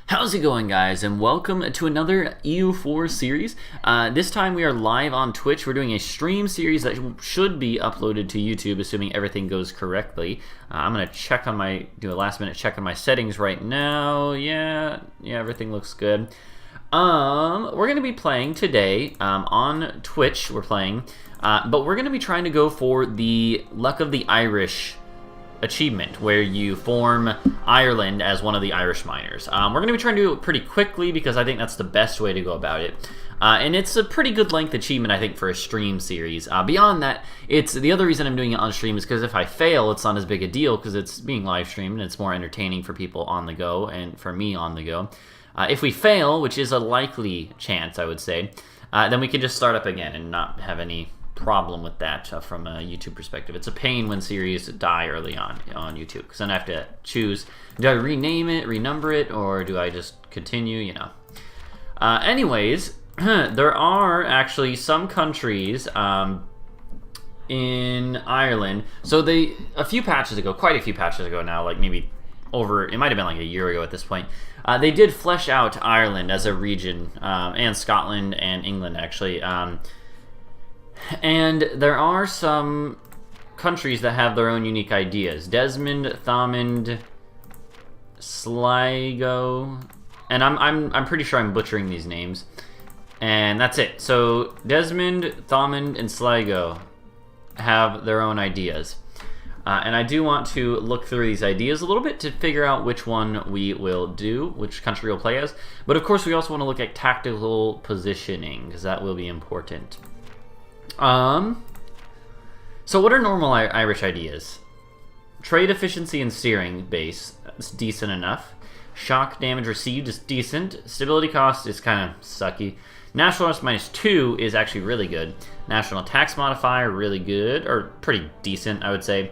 How's it going, guys, and welcome to another EU4 series. This time we are live on Twitch. We're doing a stream series that should be uploaded to YouTube, assuming everything goes correctly. I'm going to do a last minute check on my settings right now. Yeah, everything looks good. We're going to be playing today on Twitch. We're playing, but we're going to be trying to go for the Luck of the Irish achievement, where you form Ireland as one of the Irish miners. We're going to be trying to do it pretty quickly because I think that's the best way to go about it. And it's a pretty good length achievement, I think, for a stream series. Beyond that, the other reason I'm doing it on stream is because if I fail, it's not as big a deal because it's being live streamed and it's more entertaining for people on the go and for me on the go. If we fail, which is a likely chance, I would say, then we can just start up again and not have any problem with that from a YouTube perspective. It's a pain when series die early on YouTube, because then I have to choose, do I rename it, renumber it, or do I just continue, Anyways, there are actually some countries in Ireland, so quite a few patches ago now, like maybe it might have been like a year ago at this point, they did flesh out Ireland as a region, and Scotland and England actually, and there are some countries that have their own unique ideas. Desmond, Thomond, Sligo, and I'm pretty sure I'm butchering these names. And that's it. So Desmond, Thomond, and Sligo have their own ideas. And I do want to look through these ideas a little bit to figure out which one we will do, which country we'll play as. But of course we also want to look at tactical positioning, because that will be important. So what are normal Irish ideas? Trade efficiency and steering base, that's decent enough. Shock damage received is decent. Stability cost is kind of sucky. National loss -2 is actually really good. National tax modifier, really good, or pretty decent, I would say.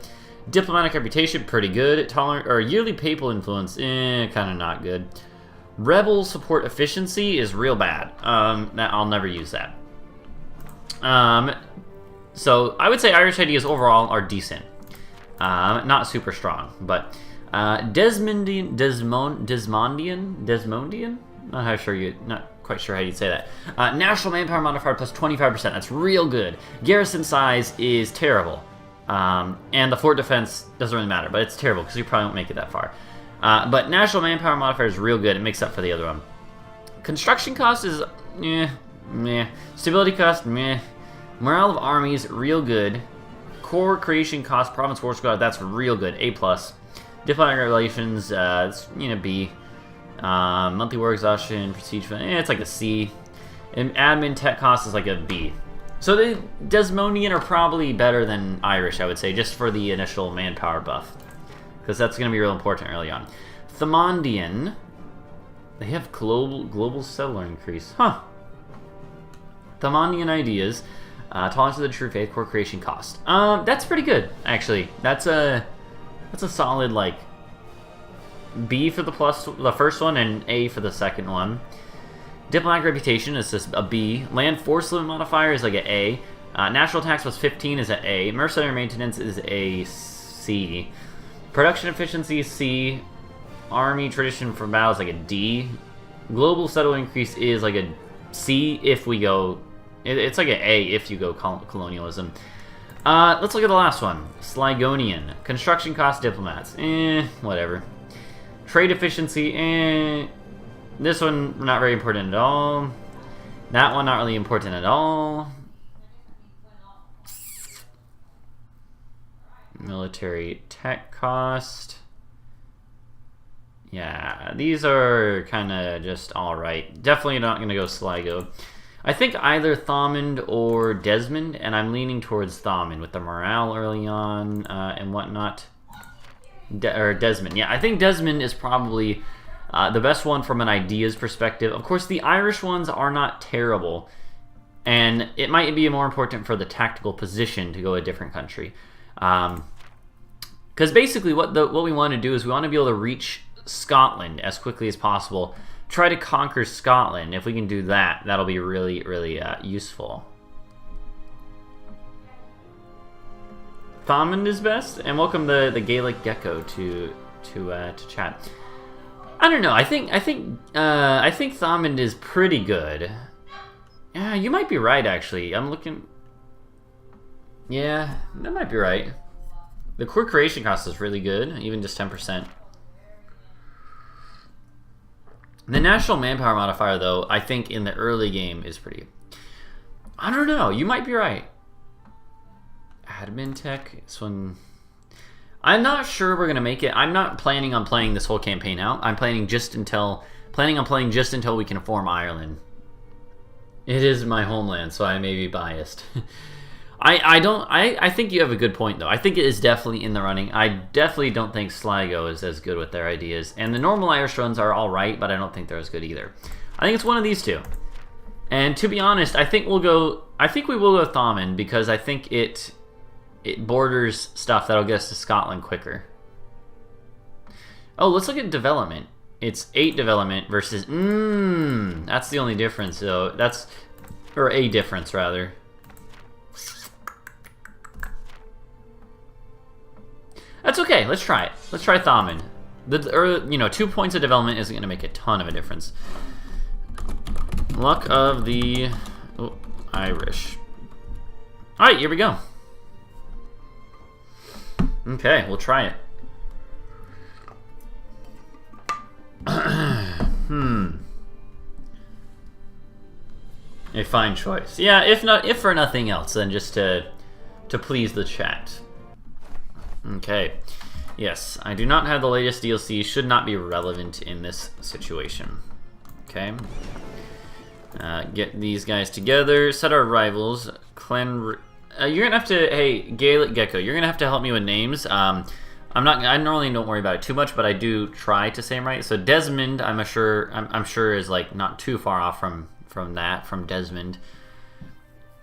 Diplomatic reputation, pretty good. Yearly papal influence, kind of not good. Rebel support efficiency is real bad. I'll never use that. So I would say Irish ideas overall are decent. Not super strong, but Desmondian? Not quite sure how you'd say that. National manpower modifier plus 25%. That's real good. Garrison size is terrible. And the fort defense doesn't really matter, but it's terrible because you probably won't make it that far. But national manpower modifier is real good. It makes up for the other one. Construction cost is meh. Stability cost, meh. Morale of armies, real good. Core creation cost, province war squad, that's real good, A+. Diplomatic relations, it's, B. Monthly war exhaustion, prestige, it's like a C. And admin tech cost is like a B. So the Desmonian are probably better than Irish, I would say, just for the initial manpower buff. Because that's going to be real important early on. Thomondian, they have global settler increase. Huh. Thomondian ideas. Tolerance to the true faith, core creation cost. That's pretty good, actually. That's a solid, like, B for the first one and A for the second one. Diplomatic reputation is just a B. Land force limit modifier is like an A. National tax plus 15 is an A. Mercenary maintenance is a C. Production efficiency, C. Army tradition for battle is like a D. Global settle increase is like a C if we go... It's like an A if you go colonialism. Let's look at the last one. Sligonian. Construction cost diplomats. Whatever. Trade efficiency. This one, not very important at all. That one, not really important at all. Military tech cost. Yeah, these are kind of just alright. Definitely not going to go Sligo. I think either Thomond or Desmond, and I'm leaning towards Thomond with the morale early on and whatnot. Or Desmond. Yeah, I think Desmond is probably the best one from an ideas perspective. Of course, the Irish ones are not terrible, and it might be more important for the tactical position to go a different country. Because basically what we want to do is we want to be able to reach Scotland as quickly as possible. Try to conquer Scotland. If we can do that, that'll be really, really useful. Thomond is best, and welcome the Gaelic Gecko to chat. I don't know. I think Thomond is pretty good. Yeah, you might be right. Actually, I'm looking. Yeah, that might be right. The core creation cost is really good, even just 10%. The national manpower modifier, though, I think in the early game is pretty. I don't know. You might be right. Admin tech. This one. I'm not sure we're gonna make it. I'm not planning on playing this whole campaign out. I'm planning on playing just until we can form Ireland. It is my homeland, so I may be biased. I think you have a good point, though. I think it is definitely in the running. I definitely don't think Sligo is as good with their ideas. And the normal Irish runs are alright, but I don't think they're as good either. I think it's one of these two. And to be honest, I think we will go Thomond, because I think it borders stuff that'll get us to Scotland quicker. Oh, let's look at development. It's 8 development versus... that's the only difference, though. Or a difference, rather. That's okay. Let's try it. Let's try Thomond. 2 points of development isn't going to make a ton of a difference. Luck of the Irish. All right, here we go. Okay, we'll try it. A fine choice. Yeah, if for nothing else, then just to please the chat. Okay. Yes, I do not have the latest DLC. Should not be relevant in this situation. Okay. Get these guys together. Set our rivals. You're gonna have to. Hey, Gaelic Gecko. You're gonna have to help me with names. I normally don't worry about it too much, but I do try to say them right. So Desmond, I'm sure is like not too far off from Desmond.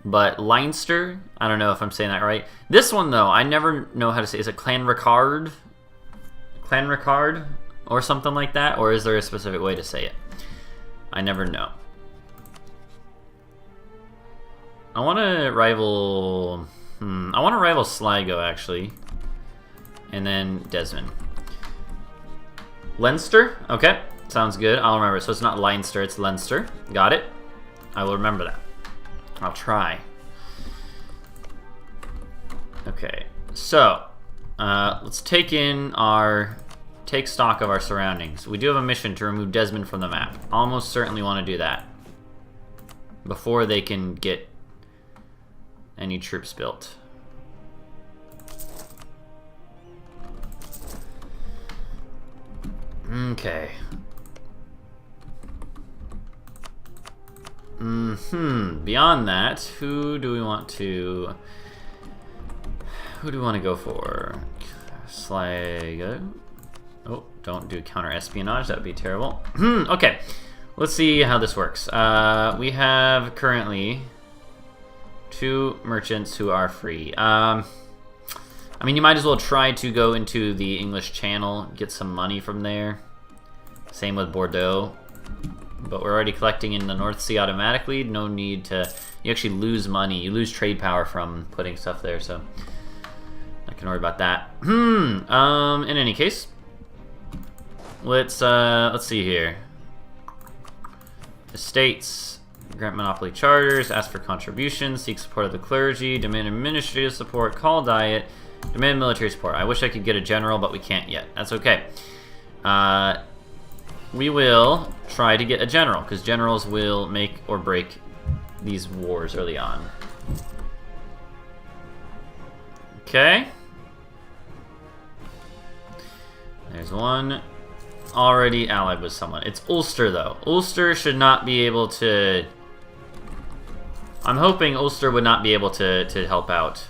But Leinster, I don't know if I'm saying that right. This one though, I never know how to say. Is it Clanricard? Clanricard, or something like that, or is there a specific way to say it? I never know. I want to rival. I want to rival Sligo actually, and then Desmond. Leinster, okay, sounds good. I'll remember. So it's not Leinster, it's Leinster. Got it. I will remember that. I'll try. Okay, so let's take stock of our surroundings. We do have a mission to remove Desmond from the map. Almost certainly want to do that before they can get any troops built. Okay. Beyond that, who do we want to go for? Sligo. Oh, don't do counter espionage. That would be terrible. Okay. Let's see how this works. We have currently 2 merchants who are free. I mean, you might as well try to go into the English Channel, get some money from there. Same with Bordeaux. But we're already collecting in the North Sea automatically. No need to... You actually lose money. You lose trade power from putting stuff there, so... Not gonna worry about that. In any case... Let's see here. Estates. Grant monopoly charters. Ask for contributions. Seek support of the clergy. Demand administrative support. Call diet. Demand military support. I wish I could get a general, but we can't yet. That's okay. We will try to get a general, because generals will make or break these wars early on. Okay. There's one already allied with someone. It's Ulster, though. Ulster should not be able to... I'm hoping Ulster would not be able to help out,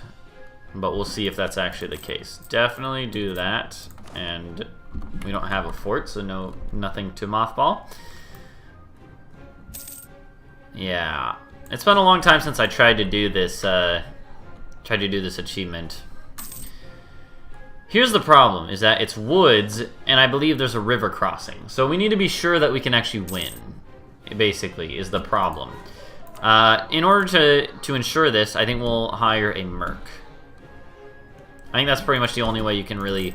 but we'll see if that's actually the case. Definitely do that, and... We don't have a fort, so nothing to mothball. Yeah, it's been a long time since I tried to do this. Achievement. Here's the problem: is that it's woods, and I believe there's a river crossing. So we need to be sure that we can actually win. Basically, is the problem. In order to ensure this, I think we'll hire a merc. I think that's pretty much the only way you can really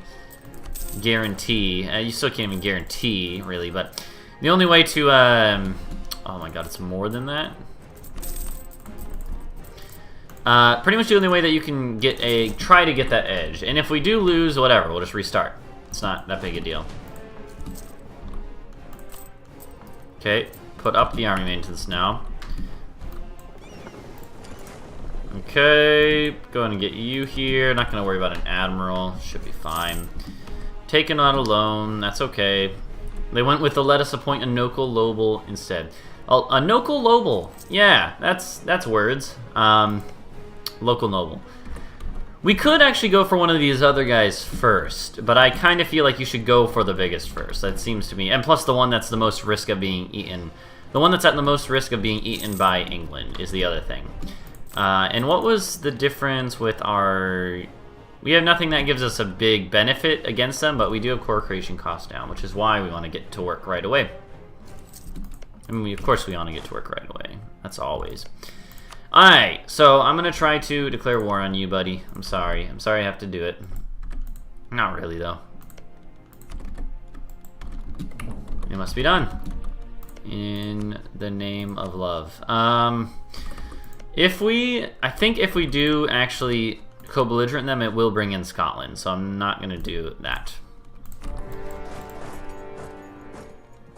guarantee. You still can't even guarantee, really, but the only way to, oh my god, it's more than that? Pretty much the only way that you can try to get that edge. And if we do lose, whatever, we'll just restart. It's not that big a deal. Okay, put up the army maintenance now. Okay, go ahead and get you here. Not gonna worry about an admiral. Should be fine. Taking on a loan, that's okay. They went with the let us appoint a Nocal Lobel instead. Oh, a Nocal Lobel. Yeah, that's words. Local noble. We could actually go for one of these other guys first, but I kind of feel like you should go for the biggest first. That seems to me, and plus the one that's the most risk of being eaten. The one that's at the most risk of being eaten by England is the other thing. And what was the difference with our... We have nothing that gives us a big benefit against them, but we do have core creation cost down, which is why we want to get to work right away. I mean, of course we want to get to work right away. That's always. Alright, so I'm going to try to declare war on you, buddy. I'm sorry. I'm sorry I have to do it. Not really, though. It must be done. In the name of love. I think if we do actually co-belligerent them, it will bring in Scotland, so I'm not going to do that.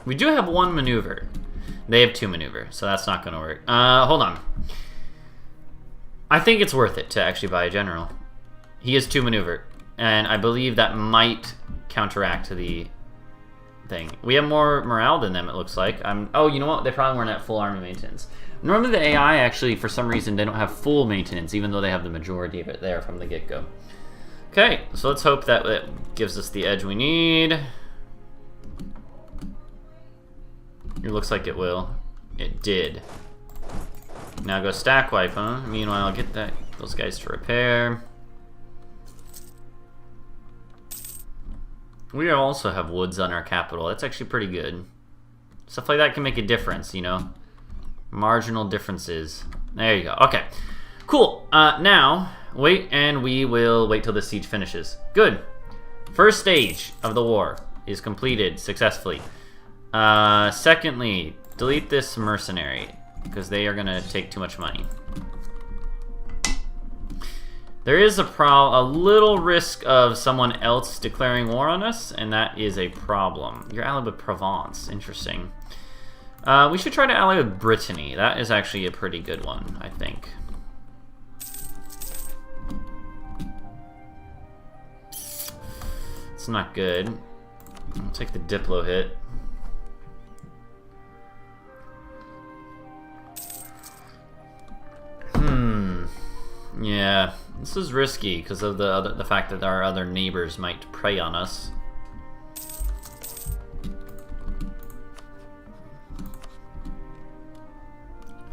We do have one maneuver. They have two maneuver, so that's not going to work. Hold on. I think it's worth it to actually buy a general. He has two maneuver, and I believe that might counteract the thing. We have more morale than them, it looks like. Oh, you know what? They probably weren't at full army maintenance. Normally the AI actually, for some reason, they don't have full maintenance, even though they have the majority of it there from the get-go. Okay, so let's hope that it gives us the edge we need. It looks like it will. It did. Now go stack wipe, huh? Meanwhile, I'll get those guys to repair. We also have woods on our capital. That's actually pretty good. Stuff like that can make a difference, you know? Marginal differences. There you go. Okay. Cool. Now, wait, and we will wait till the siege finishes. Good. First stage of the war is completed successfully. Secondly, delete this mercenary, because they are going to take too much money. There is a little risk of someone else declaring war on us, and that is a problem. You're allied with Provence. Interesting. We should try to ally with Brittany. That is actually a pretty good one, I think. It's not good. I'll take the Diplo hit. Yeah, this is risky because of the fact that our other neighbors might prey on us.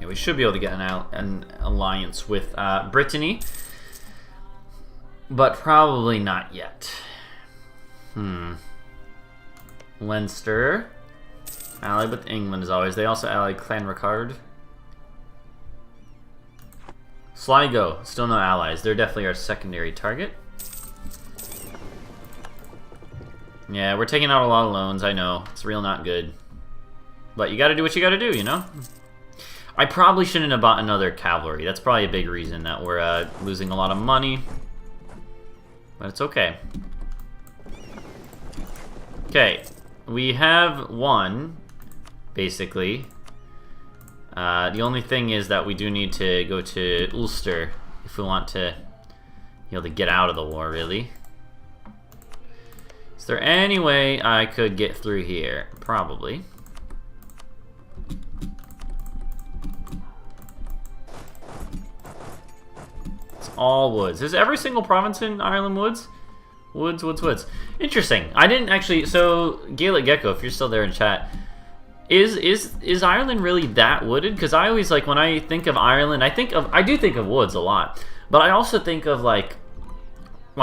Yeah, we should be able to get an alliance with Brittany, but probably not yet. Leinster, allied with England as always. They also allied Clanricarde. Sligo, still no allies. They're definitely our secondary target. Yeah, we're taking out a lot of loans, I know. It's real not good. But you gotta do what you gotta do, you know? I probably shouldn't have bought another cavalry. That's probably a big reason that we're losing a lot of money. But it's okay. Okay, we have one, basically. The only thing is that we do need to go to Ulster if we want to, to get out of the war, really. Is there any way I could get through here? Probably. It's all woods. Is every single province in Ireland woods? Woods, woods, woods. Interesting. I didn't actually... So, Gaelic Gecko, if you're still there in chat... Is Ireland really that wooded? Because I always, like, when I think of Ireland, I do think of woods a lot, but I also think of like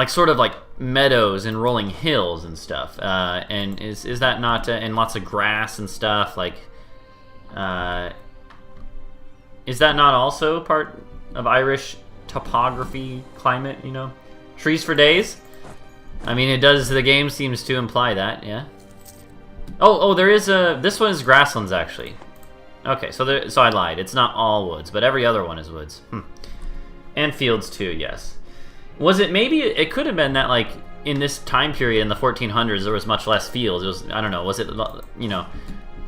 sort of like meadows and rolling hills and stuff. And is that not and lots of grass and stuff? Like, is that not also part of Irish topography, climate? You know, trees for days. I mean, it does. The game seems to imply that. Yeah. Oh, there is a. This one is grasslands actually. Okay, so I lied. It's not all woods, but every other one is woods. And fields too. Yes. Was it maybe it could have been that like in this time period in the 1400s there was much less fields. It was I don't know. Was it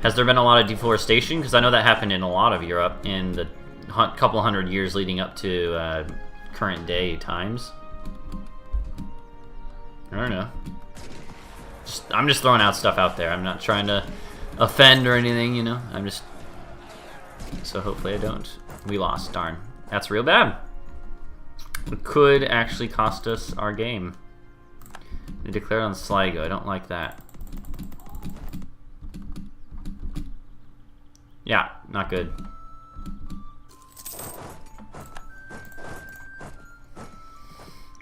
has there been a lot of deforestation? Because I know that happened in a lot of Europe in the couple hundred years leading up to current day times. I don't know. I'm just throwing out stuff out there. I'm not trying to offend or anything, you know. I'm just... So hopefully I don't. We lost, darn. That's real bad. It could actually cost us our game. They declared on Sligo. I don't like that. Yeah, not good.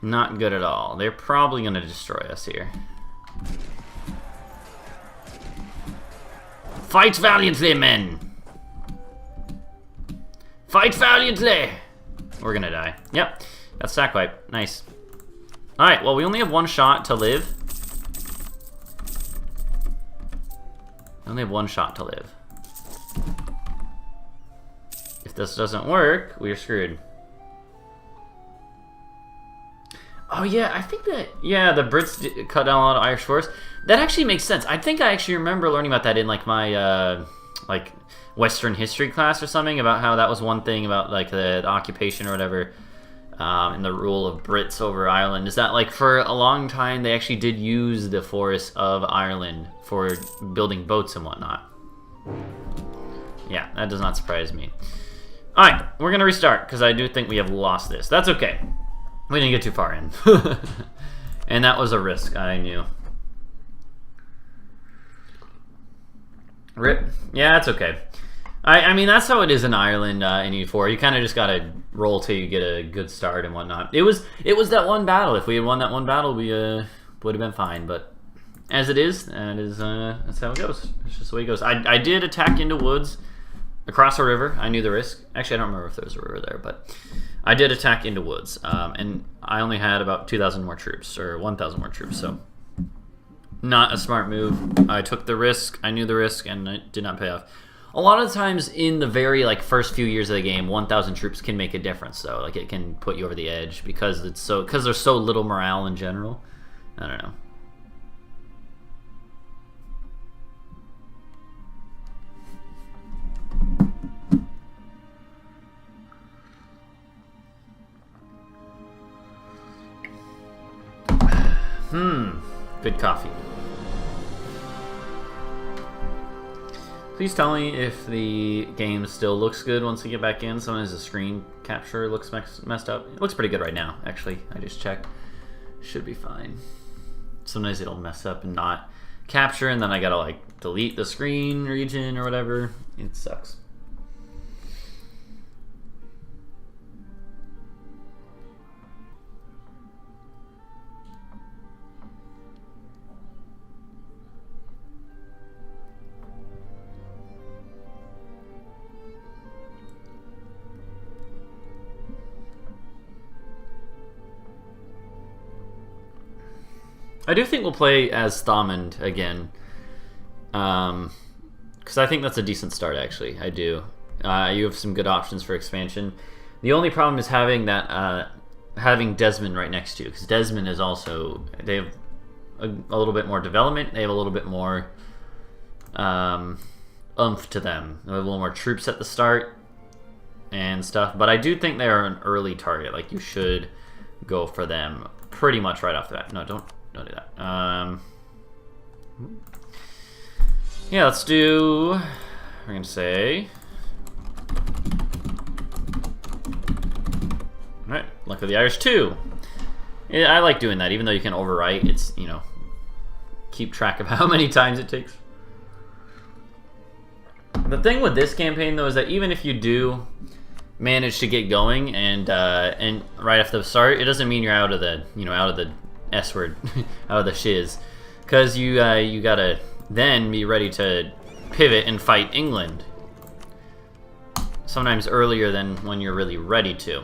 Not good at all. They're probably going to destroy us here. Fight valiantly, men! Fight valiantly! We're gonna die. Yep, that's sack wipe. Nice. Alright, well, we only have one shot to live. We only have one shot to live. If this doesn't work, we're screwed. Oh yeah, I think that, yeah, the Brits cut down a lot of Irish force. That actually makes sense. I think I actually remember learning about that in like my like Western history class or something, about how that was one thing about like the occupation or whatever, and the rule of Brits over Ireland, is that like for a long time they actually did use the forests of Ireland for building boats and whatnot. Yeah, that does not surprise me. Alright, we're gonna restart because I do think we have lost this. That's okay. We didn't get too far in. And that was a risk, I knew. Rip. Yeah, that's okay. I mean, that's how it is in Ireland in EU4. You kind of just gotta roll till you get a good start and whatnot. It was that one battle. If we had won that one battle, we would have been fine. But as it is, that's how it goes. It's just the way it goes. I did attack into woods across a river. I knew the risk. Actually, I don't remember if there was a river there, but I did attack into woods. And I only had about 2,000 more troops, or 1,000 more troops, so not a smart move. I took the risk. I knew the risk, and it did not pay off. A lot of times in the very like first few years of the game, 1,000 troops can make a difference. So like it can put you over the edge because there's so little morale in general. I don't know. Good coffee. Please tell me if the game still looks good once we get back in. Sometimes the screen capture looks messed up. It looks pretty good right now, actually. I just checked. Should be fine. Sometimes it'll mess up and not capture, and then I gotta like delete the screen region or whatever. It sucks. I do think we'll play as Thomond again, because I think that's a decent start, actually. I do. You have some good options for expansion. The only problem is having that having Desmond right next to you, because Desmond is also, they have a little bit more development. They have a little bit more oomph to them. They have a little more troops at the start and stuff. But I do think they are an early target. Like you should go for them pretty much right off the bat. No, don't do that. Yeah, let's do. We're gonna say. All right, Luck of the Irish 2. Yeah, I like doing that, even though you can overwrite. It's keep track of how many times it takes. The thing with this campaign, though, is that even if you do manage to get going and right off the start, it doesn't mean you're out of the out of the S word, out of the shiz, because you gotta then be ready to pivot and fight England. Sometimes earlier than when you're really ready to.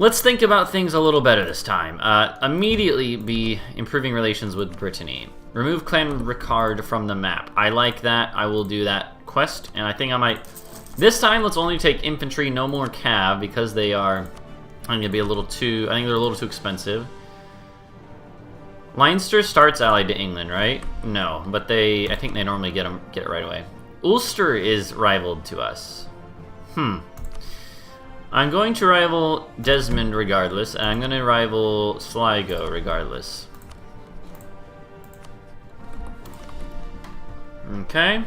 Let's think about things a little better this time. Immediately be improving relations with Brittany. Remove Clan Ricard from the map. I like that. I will do that quest, and I think I might... This time, let's only take infantry, no more cav, because they are... I'm going to be a little too... I think they're a little too expensive. Leinster starts allied to England, right? No, but they... I think they normally get it right away. Ulster is rivaled to us. I'm going to rival Desmond regardless, and I'm going to rival Sligo regardless. Okay.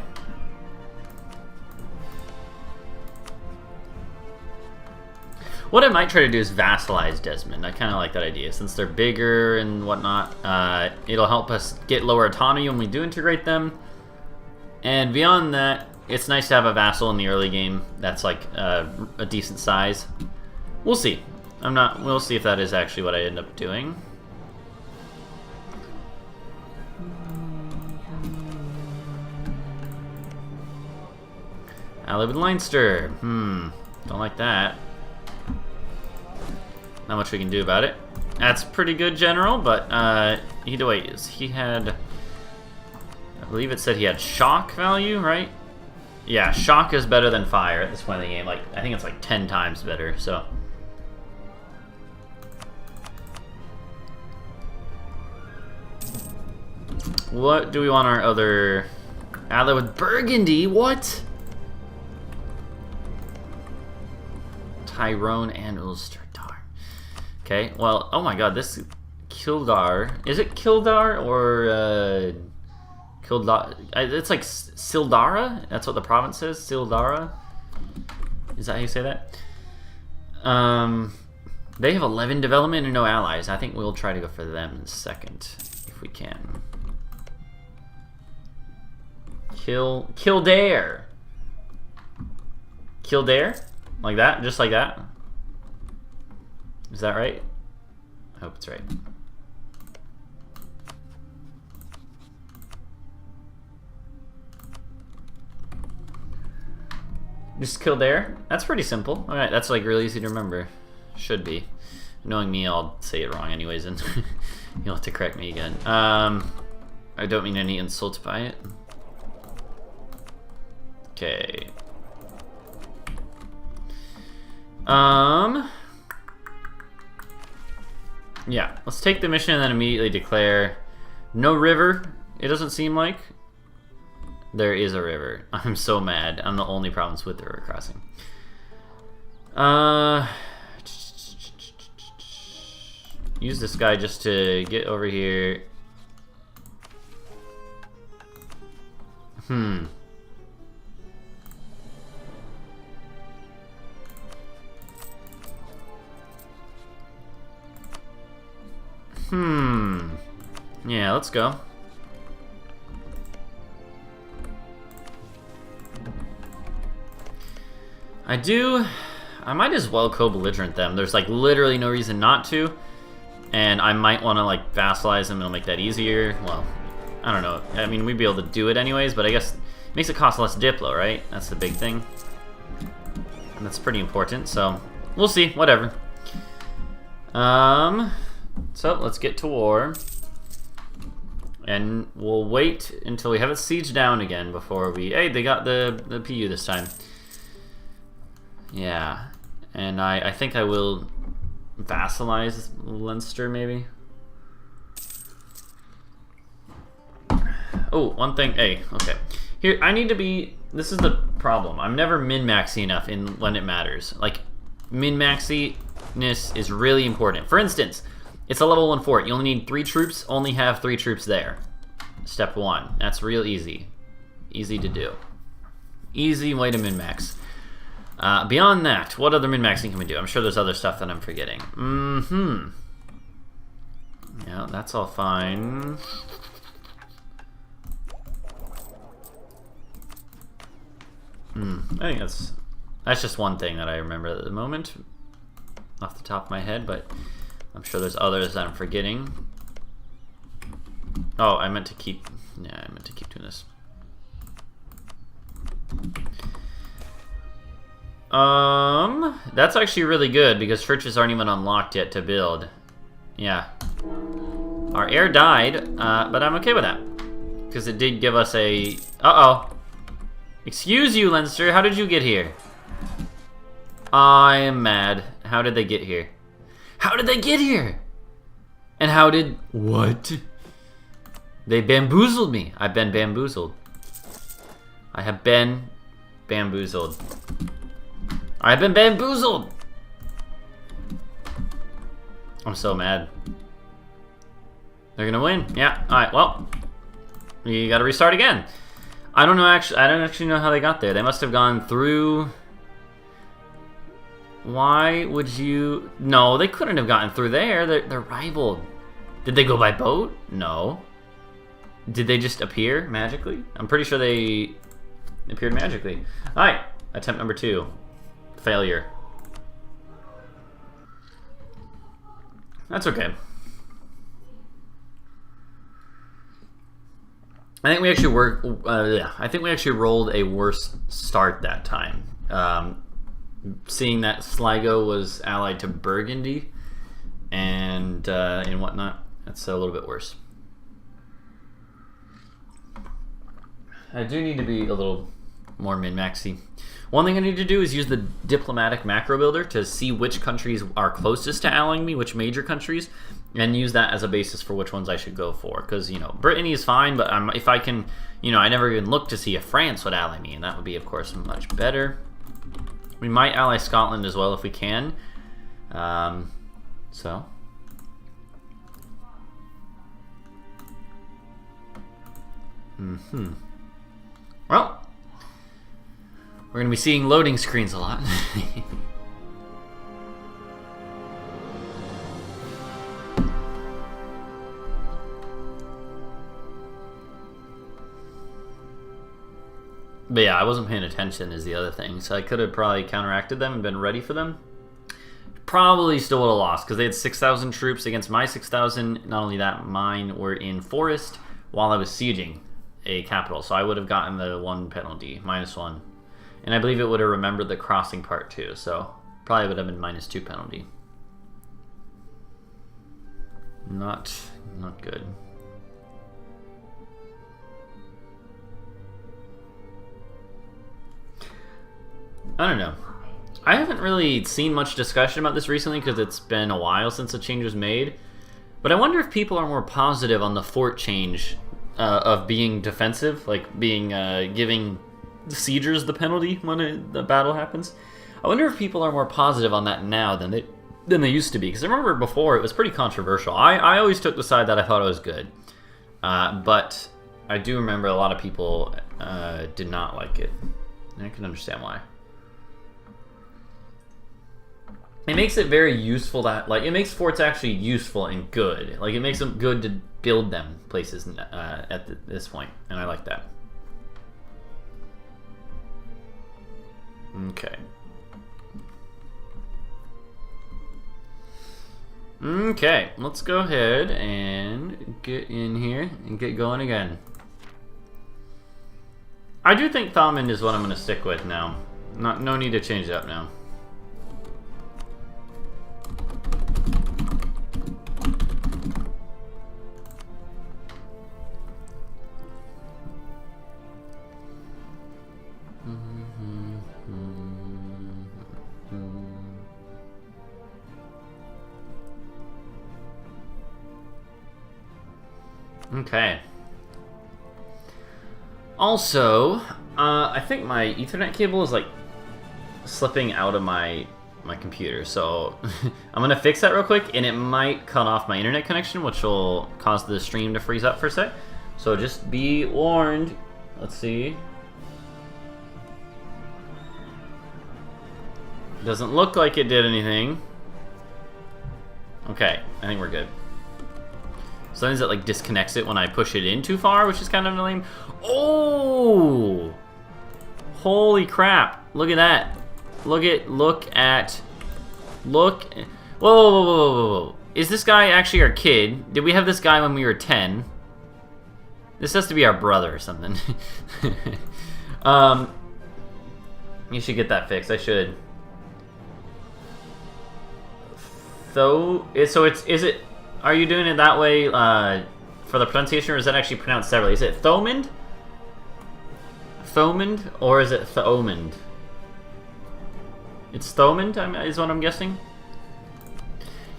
What I might try to do is vassalize Desmond. I kind of like that idea. Since they're bigger and whatnot, it'll help us get lower autonomy when we do integrate them. And beyond that, it's nice to have a vassal in the early game that's like a decent size. We'll see. We'll see if that is actually what I end up doing. I live in Leinster. Don't like that. Not much we can do about it. That's pretty good, General, but either way, he had... I believe it said he had shock value, right? Yeah, shock is better than fire at this point in the game. Like, I think it's like 10 times better, so... What do we want our other... ally with Burgundy? What? Tyrone and Ulster. Darn. Okay, well, oh my god, this... Kildare. Is it Kildare or... Kildare? It's like Sildara? That's what the province says? Sildara? Is that how you say that? They have 11 development and no allies. I think we'll try to go for them in a second, if we can. Kildare. Kildare? Like that? Just like that? Is that right? I hope it's right. Just Kildare? That's pretty simple. Alright, that's like really easy to remember. Should be. Knowing me, I'll say it wrong anyways, and you'll have to correct me again. I don't mean any insult by it. Okay. Yeah, let's take the mission and then immediately declare no river, it doesn't seem like. There is a river. I'm so mad. I'm the only province with the river crossing. Use this guy just to get over here. Yeah, let's go. I might as well co-belligerent them. There's like literally no reason not to. And I might want to like vassalize them. It'll make that easier. Well, I don't know. I mean, we'd be able to do it anyways, but I guess it makes it cost less Diplo, right? That's the big thing. And that's pretty important, so we'll see. Whatever. So let's get to war. And we'll wait until we have it sieged down again before we... Hey, they got the PU this time. Yeah. And I think I will vassalize Leinster, maybe. Oh, one thing. Hey, okay. Here, I need to be... This is the problem. I'm never min-maxy enough when it matters. Like, min-maxiness is really important. For instance... It's a level 1 fort. You only need 3 troops. Only have 3 troops there. Step 1. That's real easy. Easy to do. Easy way to min-max. Beyond that, what other min-maxing can we do? I'm sure there's other stuff that I'm forgetting. Yeah, that's all fine. I think that's just one thing that I remember at the moment. Off the top of my head, but... I'm sure there's others that I'm forgetting. Oh, I meant to keep... Yeah, I meant to keep doing this. That's actually really good because churches aren't even unlocked yet to build. Yeah. Our heir died, but I'm okay with that. Because it did give us a... Uh-oh. Excuse you, Leinster. How did you get here? I am mad. How did they get here? How did they get here? And how did... What? They bamboozled me. I've been bamboozled. I have been bamboozled. I've been bamboozled! I'm so mad. They're gonna win. Yeah, alright, well. You gotta restart again. I don't know actually, I don't actually know how they got there. They must have gone through... Why would you... No, they couldn't have gotten through there. They're rivaled. Did they go by boat? No. Did they just appear magically? I'm pretty sure they appeared magically. Alright, attempt number 2. Failure. That's okay. I think we actually rolled a worse start that time. Seeing that Sligo was allied to Burgundy and whatnot, that's a little bit worse. I do need to be a little more min-maxy. One thing I need to do is use the diplomatic macro builder to see which countries are closest to allying me, which major countries, and use that as a basis for which ones I should go for. Because, you know, Brittany is fine, but if I can, you know, I never even looked to see if France would ally me, and that would be, of course, much better. We might ally Scotland as well if we can. So. Well. We're going to be seeing loading screens a lot. But yeah, I wasn't paying attention is the other thing. So I could have probably counteracted them and been ready for them. Probably still would have lost because they had 6,000 troops against my 6,000. Not only that, mine were in forest while I was sieging a capital. So I would have gotten the 1 penalty, -1. And I believe it would have remembered the crossing part too, so probably would have been -2 penalty. Not good. I don't know. I haven't really seen much discussion about this recently because it's been a while since the change was made. But I wonder if people are more positive on the fort change of being defensive, like being giving siegers the penalty when the battle happens. I wonder if people are more positive on that now than they used to be. Because I remember before it was pretty controversial. I always took the side that I thought it was good. But I do remember a lot of people did not like it. And I can understand why. It makes it very useful that, like, it makes forts actually useful and good. Like, it makes them good to build them places at this point. And I like that. Okay. Okay, let's go ahead and get in here and get going again. I do think Thomond is what I'm going to stick with now. No need to change it up now. Okay. Also, I think my Ethernet cable is like slipping out of my computer, so I'm gonna fix that real quick, and it might cut off my internet connection, which will cause the stream to freeze up for a sec. So just be warned. Let's see. Doesn't look like it did anything. Okay, I think we're good. Sometimes it like disconnects it when I push it in too far, which is kind of lame. Oh! Holy crap. Look at that. Look at whoa, whoa. Is this guy actually our kid? Did we have this guy when we were 10? This has to be our brother or something. You should get that fixed. I should. is it? Are you doing it that way for the pronunciation, or is that actually pronounced separately? Is it Thomond? Thomond, or is it Thomond? It's Thomond, is what I'm guessing.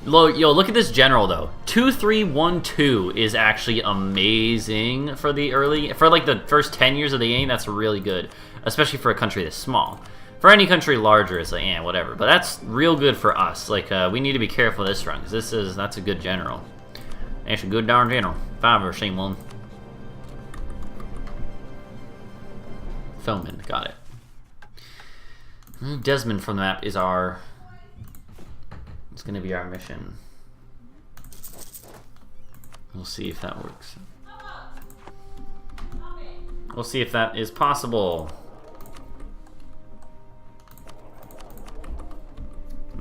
Yo, look at this general though. 2312 is actually amazing for like the first 10 years of the game. That's really good, especially for a country this small. For any country larger, it's like, yeah, whatever. But that's real good for us. Like, we need to be careful this run, because that's a good general. That's a good darn general. If I've ever seen one. Thomond, got it. Desmond from the map is it's gonna be our mission. We'll see if that works. We'll see if that is possible.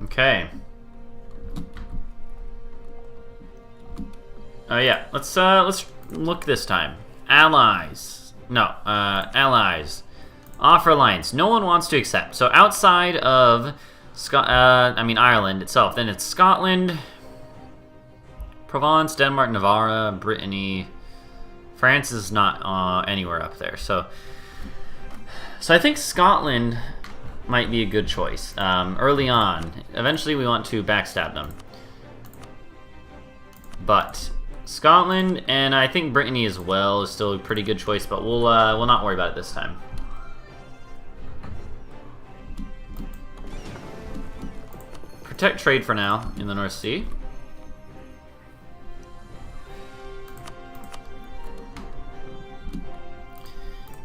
Okay. Oh yeah, let's look this time. Allies. No, allies. Offer alliance. No one wants to accept. So outside of Ireland itself, then it's Scotland, Provence, Denmark, Navarre, Brittany. France is not anywhere up there. So I think Scotland might be a good choice early on. Eventually, we want to backstab them, but Scotland and I think Brittany as well is still a pretty good choice. But we'll not worry about it this time. Protect trade for now in the North Sea.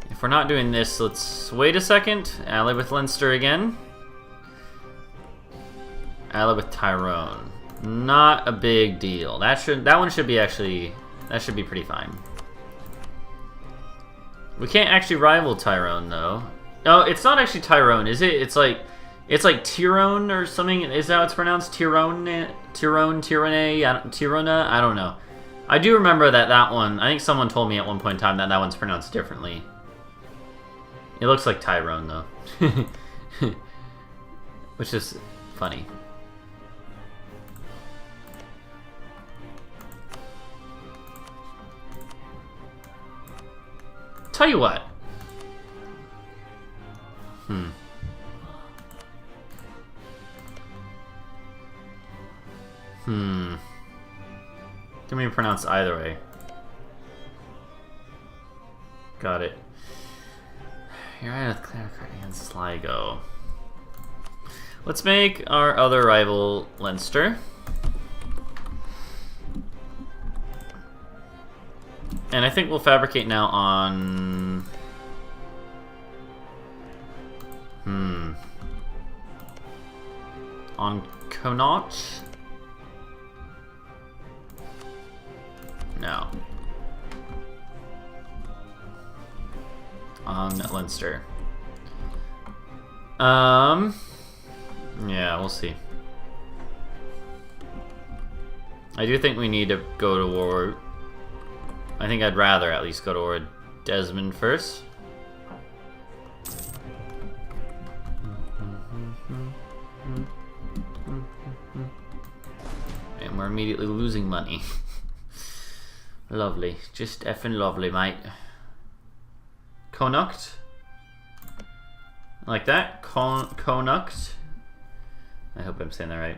If we're not doing this, let's wait a second. Ally with Leinster again. Ally with Tyrone. Not a big deal. That one should be pretty fine. We can't actually rival Tyrone though. No, it's not actually Tyrone, is it? It's like Tyrone or something. Is that how it's pronounced? Tirona? I don't know. I do remember that one. I think someone told me at one point in time that one's pronounced differently. It looks like Tyrone though, which is funny. Tell you what. Can we pronounce either way? Got it. You're right with Cleric and Sligo. Let's make our other rival Leinster. And I think we'll fabricate now on... on Connaught? No. On Leinster. Yeah, we'll see. I do think we need to go to war. I think I'd rather at least go to war with Desmond first. And we're immediately losing money. Lovely. Just effing lovely, mate. Connaught. Like that. Connaught. I hope I'm saying that right.